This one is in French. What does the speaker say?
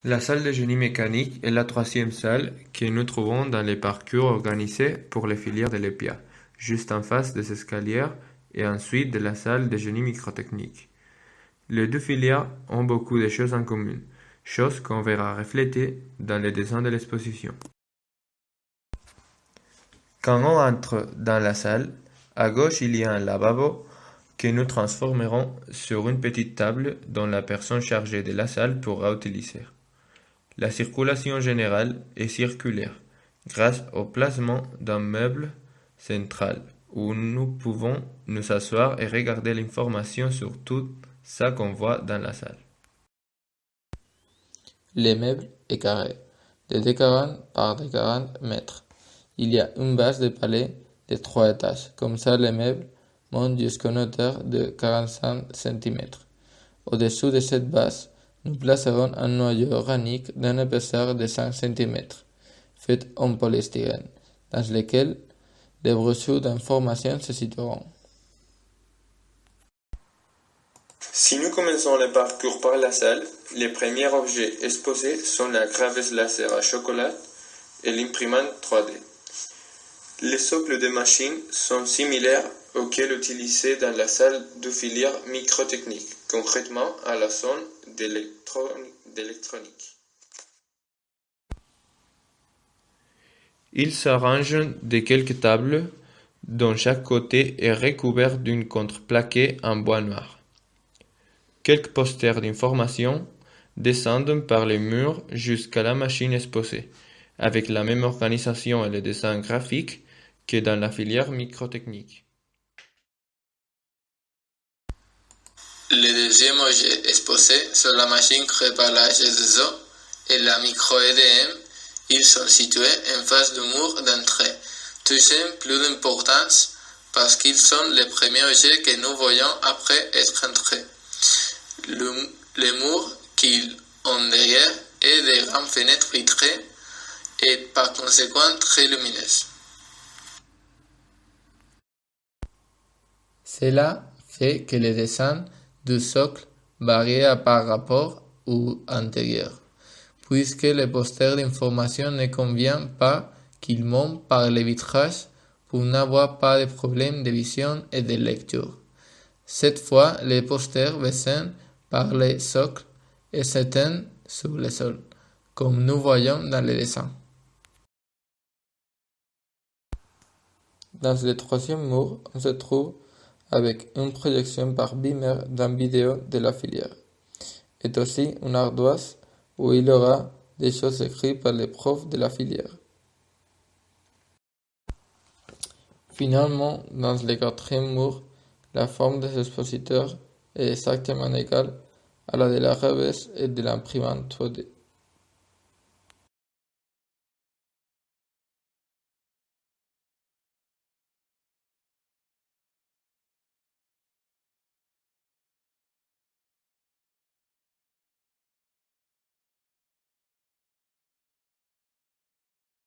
La salle de génie mécanique est la troisième salle que nous trouvons dans les parcours organisés pour les filières de l'EPIA, juste en face des escaliers et ensuite de la salle de génie microtechnique. Les deux filières ont beaucoup de choses en commun, choses qu'on verra reflétées dans les dessins de l'exposition. Quand on entre dans la salle, à gauche il y a un lavabo que nous transformerons sur une petite table dont la personne chargée de la salle pourra utiliser. La circulation générale est circulaire, grâce au placement d'un meuble central où nous pouvons nous asseoir et regarder l'information sur tout ça qu'on voit dans la salle. L'immeuble est carré, de 40 par 40 mètres. Il y a une base de palais de 3 étages. Comme ça, l'immeuble monte jusqu'à une hauteur de 45 cm. Au-dessous de cette base, nous placerons un noyau organique d'une épaisseur de 5 cm, fait en polystyrène, dans lequel les brochures d'information se situeront. Si nous commençons le parcours par la salle, les premiers objets exposés sont la graveuse laser à chocolat et l'imprimante 3D. Les socles des machines sont similaires auxquels utilisés dans la salle de filière microtechnique, concrètement à la zone d'électronique. Ils s'arrangent de quelques tables dont chaque côté est recouvert d'une contreplaqué en bois noir. Quelques posters d'information descendent par les murs jusqu'à la machine exposée, avec la même organisation et le dessin graphique que dans la filière microtechnique. Les deuxième objet exposés sur la machine créée par la G2O et la micro-EDM, ils sont situés en face du mur d'entrée, touchant plus d'importance parce qu'ils sont les premiers objets que nous voyons après être entrés. Le mur qu'ils ont derrière est de grandes fenêtres vitrées et par conséquent très lumineuses. Cela fait que le dessin du socle varie par rapport au antérieur, puisque le poster d'information ne convient pas qu'il monte par le vitrage pour n'avoir pas de problème de vision et de lecture. Cette fois, le poster descend par le socle et s'éteint sur le sol, comme nous voyons dans le dessin. Dans le troisième mur, on se trouve avec une projection par beamer d'une vidéo de la filière, et aussi une ardoise où il y aura des choses écrites par les profs de la filière. Finalement, dans le quatrième mur, la forme des expositeurs est exactement égale à la de la revêche et de l'imprimante 3D.